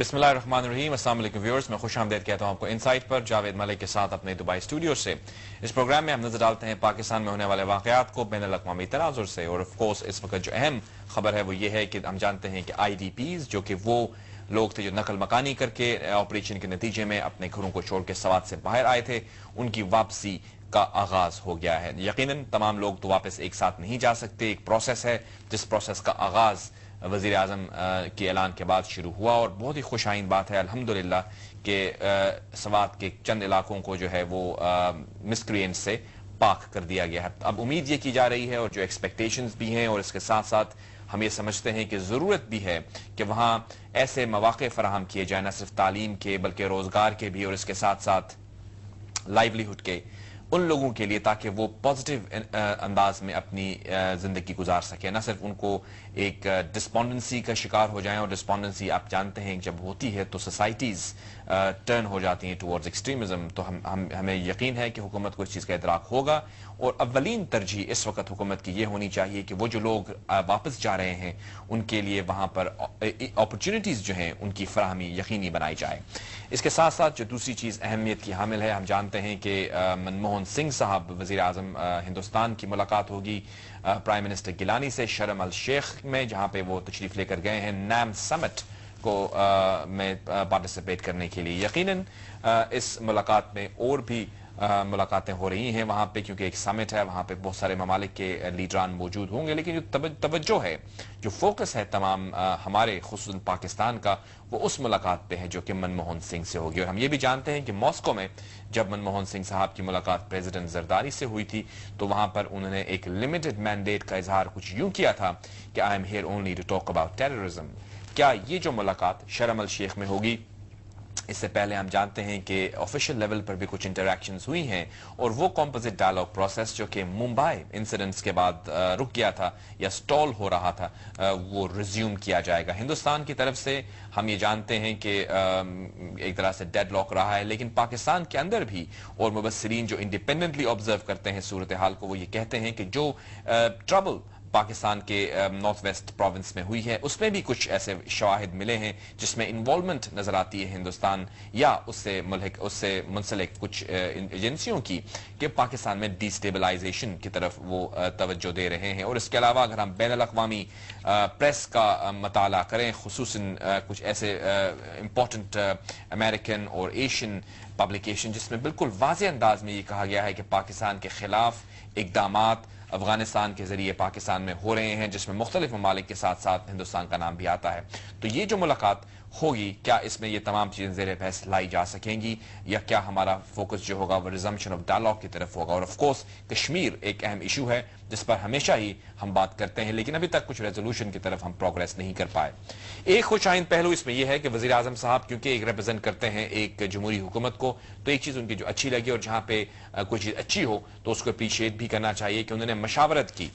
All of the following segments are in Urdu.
بسم اللہ الرحمن الرحیم۔ السلام علیکم ویورز، میں خوش آمدید کہتا ہوں آپ کو انسائٹ پر جاوید ملک کے ساتھ اپنے دبئی اسٹوڈیو سے۔ اس پروگرام میں ہم نظر ڈالتے ہیں پاکستان میں ہونے والے واقعات کو بین الاقوامی تناظر سے، اور آف کورس اس وقت جو اہم خبر ہے وہ یہ ہے کہ ہم جانتے ہیں کہ آئی ڈی پیز جو کہ وہ لوگ تھے جو نقل مکانی کر کے آپریشن کے نتیجے میں اپنے گھروں کو چھوڑ کے سوات سے باہر آئے تھے، ان کی واپسی کا آغاز ہو گیا ہے۔ یقیناً تمام لوگ تو واپس ایک ساتھ نہیں جا سکتے، ایک پروسیس ہے جس پروسیس کا آغاز وزیر اعظم کے اعلان کے بعد شروع ہوا، اور بہت ہی خوش آئند بات ہے الحمدللہ کہ سوات کے چند علاقوں کو جو ہے وہ مسکرینٹ سے پاک کر دیا گیا ہے۔ اب امید یہ کی جا رہی ہے، اور جو ایکسپیکٹیشنز بھی ہیں، اور اس کے ساتھ ساتھ ہم یہ سمجھتے ہیں کہ ضرورت بھی ہے کہ وہاں ایسے مواقع فراہم کیے جائیں، نہ صرف تعلیم کے بلکہ روزگار کے بھی، اور اس کے ساتھ ساتھ لائیولیہڈ کے ان لوگوں کے لیے، تاکہ وہ پازیٹیو انداز میں اپنی زندگی گزار سکیں، نہ صرف ان کو ایک ڈسپونڈنسی کا شکار ہو جائیں۔ اور ڈسپونڈنسی آپ جانتے ہیں جب ہوتی ہے تو سوسائٹیز ٹرن ہو جاتی ہیں ٹورڈز ایکسٹریمزم۔ تو ہمیں یقین ہے کہ حکومت کو اس چیز کا ادراک ہوگا، اور اولین ترجیح اس وقت حکومت کی یہ ہونی چاہیے کہ وہ جو لوگ واپس جا رہے ہیں ان کے لیے وہاں پر اپرچونٹیز جو ہیں ان کی فراہمی یقینی بنائی جائے۔ اس کے ساتھ ساتھ جو دوسری چیز اہمیت کی حامل ہے، ہم جانتے ہیں کہ منموہن سنگھ صاحب وزیر اعظم ہندوستان کی ملاقات ہوگی پرائم منسٹر گیلانی سے شرم الشیخ میں، جہاں پہ وہ تشریف لے کر گئے ہیں نام سمٹ کو میں پارٹیسپیٹ کرنے کے لیے۔ یقیناً اس ملاقات میں اور بھی ملاقاتیں ہو رہی ہیں وہاں پہ، کیونکہ ایک سمٹ ہے، وہاں پہ بہت سارے ممالک کے لیڈران موجود ہوں گے، لیکن جو توجہ ہے، جو فوکس ہے تمام ہمارے خصوصاً پاکستان کا، وہ اس ملاقات پہ ہے جو کہ منموہن سنگھ سے ہوگی۔ اور ہم یہ بھی جانتے ہیں کہ ماسکو میں جب منموہن سنگھ صاحب کی ملاقات پریزیڈنٹ زرداری سے ہوئی تھی تو وہاں پر انہوں نے ایک لمیٹڈ مینڈیٹ کا اظہار کچھ یوں کیا تھا کہ I am here only to talk about terrorism. کیا یہ جو ملاقات شرم الشیخ میں ہوگی؟ اس سے پہلے ہم جانتے ہیں کہ آفیشیل لیول پر بھی کچھ انٹریکشنز ہوئی ہیں، اور وہ کمپوزٹ ڈائلاگ پروسیس جو کہ ممبئی انسیڈنٹس کے بعد رک گیا تھا یا سٹال ہو رہا تھا، وہ ریزیوم کیا جائے گا۔ ہندوستان کی طرف سے ہم یہ جانتے ہیں کہ ایک طرح سے ڈیڈ لاک رہا ہے، لیکن پاکستان کے اندر بھی اور مبصرین جو انڈیپینڈنٹلی آبزرو کرتے ہیں صورتحال کو، وہ یہ کہتے ہیں کہ جو ٹربل پاکستان کے نارتھ ویسٹ پروونس میں ہوئی ہے، اس میں بھی کچھ ایسے شواہد ملے ہیں جس میں انوالومنٹ نظر آتی ہے ہندوستان یا اس سے منسلک کچھ ایجنسیوں کی، کہ پاکستان میں ڈی سٹیبلائزیشن کی طرف وہ توجہ دے رہے ہیں۔ اور اس کے علاوہ اگر ہم بین الاقوامی پریس کا مطالعہ کریں، خصوصاً کچھ ایسے امپورٹنٹ امریکن اور ایشین پبلیکیشن جس میں بالکل واضح انداز میں یہ کہا گیا ہے کہ پاکستان کے خلاف اقدامات افغانستان کے ذریعے پاکستان میں ہو رہے ہیں، جس میں مختلف ممالک کے ساتھ ساتھ ہندوستان کا نام بھی آتا ہے، تو یہ جو ملاقات ہوگی، کیا اس میں یہ تمام چیزیں زیر بحث لائی جا سکیں گی، یا کیا ہمارا فوکس جو ہوگا وہ ریزمپشن آف ڈائلاگ کی طرف ہوگا؟ اور آف کورس کشمیر ایک اہم ایشو ہے جس پر ہمیشہ ہی ہم بات کرتے ہیں، لیکن ابھی تک کچھ ریزولوشن کی طرف ہم پروگریس نہیں کر پائے۔ ایک خوش آئند پہلو اس میں یہ ہے کہ وزیر اعظم صاحب کیونکہ ایک ریپرزینٹ کرتے ہیں ایک جمہوری حکومت کو، تو ایک چیز ان کی جو اچھی لگی، اور جہاں پہ کوئی چیز اچھی ہو تو اس کو اپریشیٹ بھی کرنا چاہیے، کہ انہوں نے مشاورت کی۔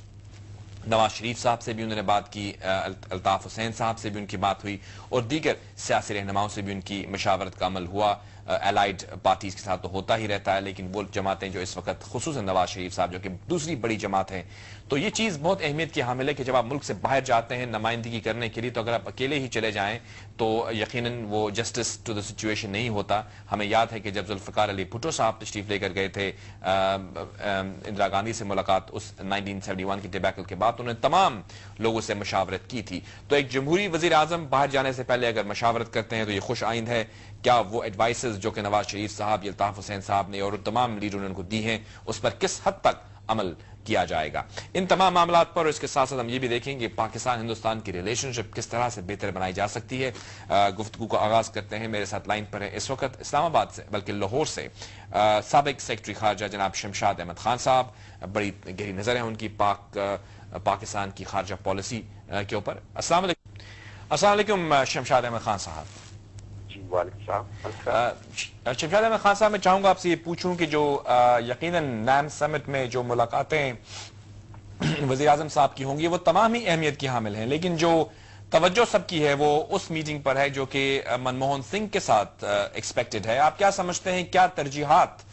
نواز شریف صاحب سے بھی انہوں نے بات کی، الطاف حسین صاحب سے بھی ان کی بات ہوئی، اور دیگر سیاسی رہنماؤں سے بھی ان کی مشاورت کا عمل ہوا۔ الائیڈ پارٹیز کے ساتھ تو ہوتا ہی رہتا ہے، لیکن وہ جماعتیں جو اس وقت خصوصاً نواز شریف صاحب جو کہ دوسری بڑی جماعت ہے، تو یہ چیز بہت اہمیت کی حامل ہے کہ جب آپ ملک سے باہر جاتے ہیں نمائندگی کرنے کے لیے، تو اگر آپ اکیلے ہی چلے جائیں تو یقیناً وہ جسٹس ٹو دا سچویشن نہیں ہوتا۔ ہمیں یاد ہے کہ جب ذوالفقار علی بھٹو صاحب تشریف لے کر گئے تھے اندرا گاندھی سے ملاقات اس 1971 کی ڈیبیکل کے بعد، انہوں نے تمام لوگوں سے مشاورت کی تھی۔ تو ایک جمہوری وزیر اعظم باہر جانے سے پہلے اگر مشاورت کرتے ہیں تو یہ خوش آئند ہے۔ کیا وہ ایڈوائسز جو کہ نواز شریف صاحب یا الطاف حسین صاحب نے اور تمام لیڈروں نے ان کو دی ہیں، اس پر کس حد تک عمل کیا جائے گا؟ ان تمام معاملات پر، اور اس کے ساتھ ساتھ ہم یہ بھی دیکھیں کہ پاکستان ہندوستان کی ریلیشن شپ کس طرح سے بہتر بنائی جا سکتی ہے۔ گفتگو کا آغاز کرتے ہیں، میرے ساتھ لائن پر ہیں اس وقت اسلام آباد سے بلکہ لاہور سے سابق سیکرٹری خارجہ جناب شمشاد احمد خان صاحب۔ بڑی گہری نظر ہے ان کی پاکستان کی خارجہ پالیسی کے اوپر۔ السلام علیکم۔ السلام علیکم شمشاد احمد خان صاحب۔ شمشاد احمد خان صاحب، میں چاہوں گا آپ سے یہ پوچھوں کہ جو یقیناً نام سمٹ میں جو ملاقاتیں وزیر اعظم صاحب کی ہوں گی وہ تمام ہی اہمیت کی حامل ہیں، لیکن جو توجہ سب کی ہے وہ اس میٹنگ پر ہے جو کہ منموہن سنگھ کے ساتھ ایکسپیکٹڈ ہے۔ آپ کیا سمجھتے ہیں، کیا ترجیحات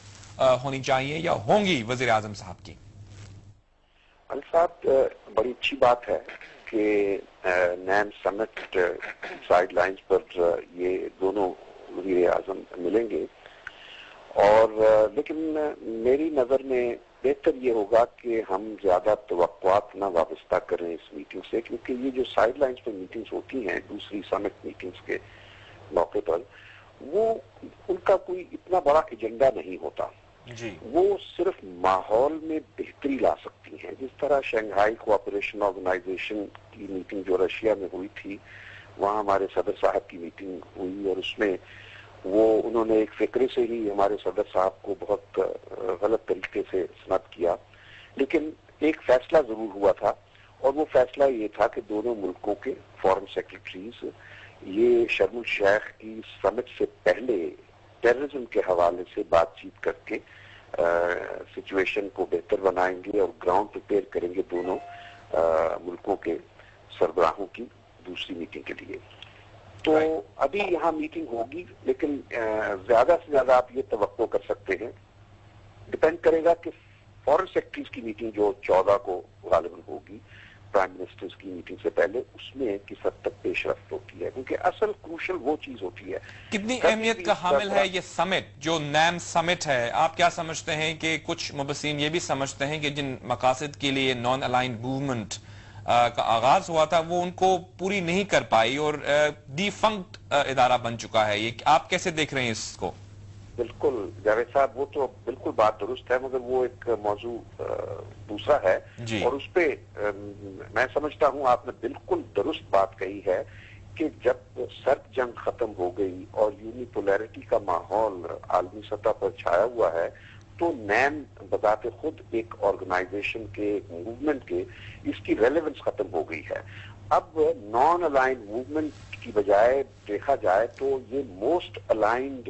ہونی چاہیے یا ہوں گی وزیر اعظم صاحب کی؟ علی صاحب، بڑی اچھی بات ہے کہ نیم سمٹ سائیڈ لائنز پر یہ دونوں وزیر اعظم ملیں گے، اور لیکن میری نظر میں بہتر یہ ہوگا کہ ہم زیادہ توقعات نہ وابستہ کریں اس میٹنگ سے، کیونکہ یہ جو سائیڈ لائنز پر میٹنگز ہوتی ہیں دوسری سمٹ میٹنگز کے موقع پر، وہ ان کا کوئی اتنا بڑا ایجنڈا نہیں ہوتا جی، وہ صرف ماحول میں بہتری لا سکتی ہیں. جس طرح شنگھائی کوآپریشن آرگنائزیشن کی میٹنگ جو رشیا میں ہوئی تھی، وہاں ہمارے صدر صاحب کی میٹنگ ہوئی اور اس میں انہوں نے ایک فکرے سے ہی ہمارے صدر صاحب کو بہت غلط طریقے سے سمت کیا، لیکن ایک فیصلہ ضرور ہوا تھا، اور وہ فیصلہ یہ تھا کہ دونوں ملکوں کے فارن سیکرٹریز یہ شرم الشیخ کی سمٹ سے پہلے ٹیررزم کے حوالے سے بات چیت کر کے سچویشن کو بہتر بنائیں گے اور گراؤنڈ پریپیئر کریں گے دونوں ملکوں کے سربراہوں کی دوسری میٹنگ کے لیے. تو ابھی یہاں میٹنگ ہوگی، لیکن زیادہ سے زیادہ آپ یہ توقع کر سکتے ہیں، ڈپینڈ کرے گا کہ فارن سیکرٹریز کی میٹنگ جو 14 کو غالباً ہوگی پرائم منسٹرز کی میٹنگ سے پہلے، اس میں کس حد تک پیش رفت ہوتی ہے، کیونکہ اصل کروشل وہ چیز ہوتی ہے. کتنی اہمیت کا حامل ہے یہ سمٹ جو نیم سمٹ ہے؟ آپ کیا سمجھتے ہیں کہ کچھ مبصرین یہ بھی سمجھتے ہیں کہ جن مقاصد کے لیے نان الائنڈ موومنٹ کا آغاز ہوا تھا وہ ان کو پوری نہیں کر پائی اور ڈی فنکٹ ادارہ بن چکا ہے، یہ آپ کیسے دیکھ رہے ہیں اس کو؟ بالکل جاوید صاحب، وہ تو بالکل بات درست ہے، مگر وہ ایک موضوع دوسرا ہے جی. اور اس پہ میں سمجھتا ہوں آپ نے بالکل درست بات کہی ہے کہ جب سرد جنگ ختم ہو گئی اور یونیپولیرٹی کا ماحول عالمی سطح پر چھایا ہوا ہے، تو نیم بذات خود ایک آرگنائزیشن کے، ایک موومنٹ کے، اس کی ریلیونس ختم ہو گئی ہے. اب نان الائنڈ موومنٹ کی بجائے دیکھا جائے تو یہ موسٹ الائنڈ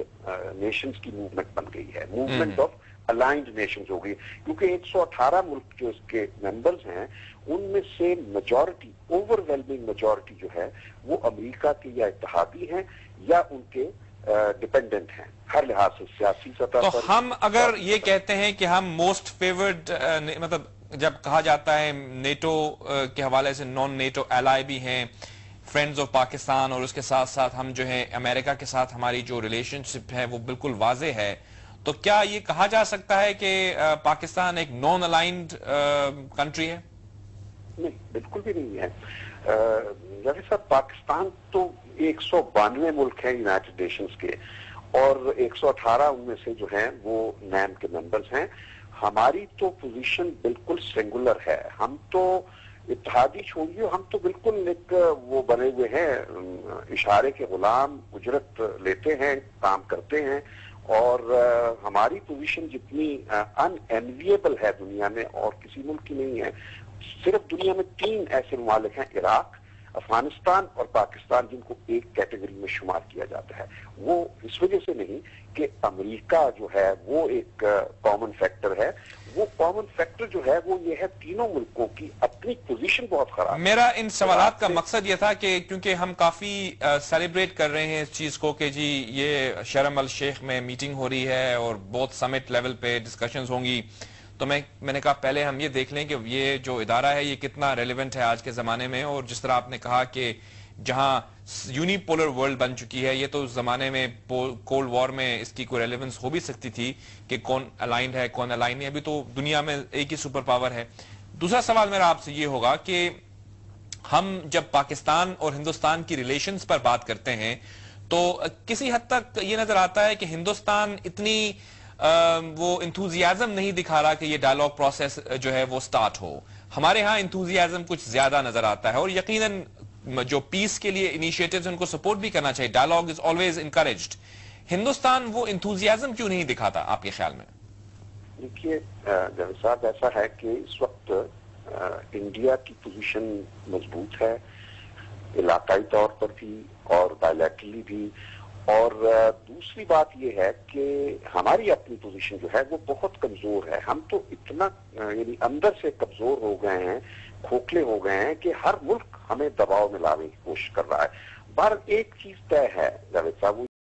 نیشنز کی موومنٹ بن گئی ہے، موومنٹ آف الائنڈ نیشنز ہو گئی، کیونکہ 118 ملک جو اس کے ممبرز ہیں ان میں سے میجورٹی، اوور ویلمنگ میجورٹی جو ہے وہ امریکہ کے یا اتحادی ہیں یا ان کے ڈیپینڈنٹ ہیں ہر لحاظ سے، سیاسی سطح پر. تو ہم اگر یہ کہتے ہیں کہ ہم موسٹ فیورڈ، مطلب جب کہا جاتا ہے نیٹو کے حوالے سے نان نیٹو ایلائی بھی ہیں، فرینڈز آف پاکستان، اور اس کے ساتھ ساتھ ہم جو ہے امریکہ کے ساتھ ہماری جو ریلیشن شپ ہے وہ بالکل واضح ہے، تو کیا یہ کہا جا سکتا ہے کہ پاکستان ایک نان الائنڈ کنٹری ہے؟ نہیں، بالکل بھی نہیں ہے. جیسے صاحب پاکستان تو 192 ملک ہیں یونائٹڈ نیشنز کے، اور 118 ان میں سے جو ہیں وہ نیم کے ممبرز ہیں. ہماری تو پوزیشن بالکل سنگولر ہے، ہم تو اتحادی چھوڑیے، ہم تو بالکل ایک وہ بنے ہوئے ہیں اشارے کے غلام، اجرت لیتے ہیں، کام کرتے ہیں، اور ہماری پوزیشن جتنی ان انویبل ہے دنیا میں اور کسی ملک کی نہیں ہے. صرف دنیا میں 3 ایسے ممالک ہیں، عراق، افغانستان اور پاکستان، جن کو ایک کیٹیگری میں شمار کیا جاتا ہے. وہ اس وجہ سے نہیں کہ امریکہ جو ہے وہ ایک کامن فیکٹر ہے، وہ کامن فیکٹر جو ہے وہ یہ ہے تینوں ملکوں کی اپنی پوزیشن بہت خراب ہے. میرا ان سوالات کا مقصد یہ تھا کہ کیونکہ ہم کافی سیلیبریٹ کر رہے ہیں اس چیز کو کہ جی یہ شرم الشیخ میں میٹنگ ہو رہی ہے اور بہت سمٹ لیول پہ ڈسکشنز ہوں گی، تو میں نے کہا پہلے ہم یہ دیکھ لیں کہ یہ جو ادارہ ہے یہ کتنا ریلیونٹ ہے آج کے زمانے میں. اور جس طرح آپ نے کہا کہ جہاں یونی پولر ورلڈ بن چکی ہے، یہ تو اس زمانے میں کولڈ وار میں اس کی کوئی ریلیونس ہو بھی سکتی تھی کہ کون الائنڈ ہے کون الائنڈ نہیں، ابھی تو دنیا میں ایک ہی سپر پاور ہے. دوسرا سوال میرا آپ سے یہ ہوگا کہ ہم جب پاکستان اور ہندوستان کی ریلیشنز پر بات کرتے ہیں تو کسی حد تک یہ نظر آتا ہے کہ ہندوستان اتنی وہ انتھوزیازم نہیں دکھا رہا کہ یہ ڈائیلاگ پروسیس جو ہے وہ سٹارٹ ہو. ہمارے ہاں انتھوزیازم کچھ زیادہ نظر آتا ہے، اور یقیناً جو پیس کے لیے انیشیٹیوز ان کو سپورٹ بھی کرنا چاہیے، dialogue is always encouraged. Hindustan وہ انتھوزیازم کیوں نہیں دکھاتا آپ کے خیال میں؟ دیکھیے جاوید صاحب، ایسا ہے کہ اس وقت انڈیا کی پوزیشن مضبوط ہے، علاقائی طور پر بھی اور بائیلیٹرلی بھی، اور دوسری بات یہ ہے کہ ہماری اپنی پوزیشن جو ہے وہ بہت کمزور ہے. ہم تو اتنا یعنی اندر سے کمزور ہو گئے ہیں، کھوکھلے ہو گئے ہیں کہ ہر ملک ہمیں دباؤ میں لانے کی کوشش کر رہا ہے. بہر ایک چیز طے ہے جاوید صاحب،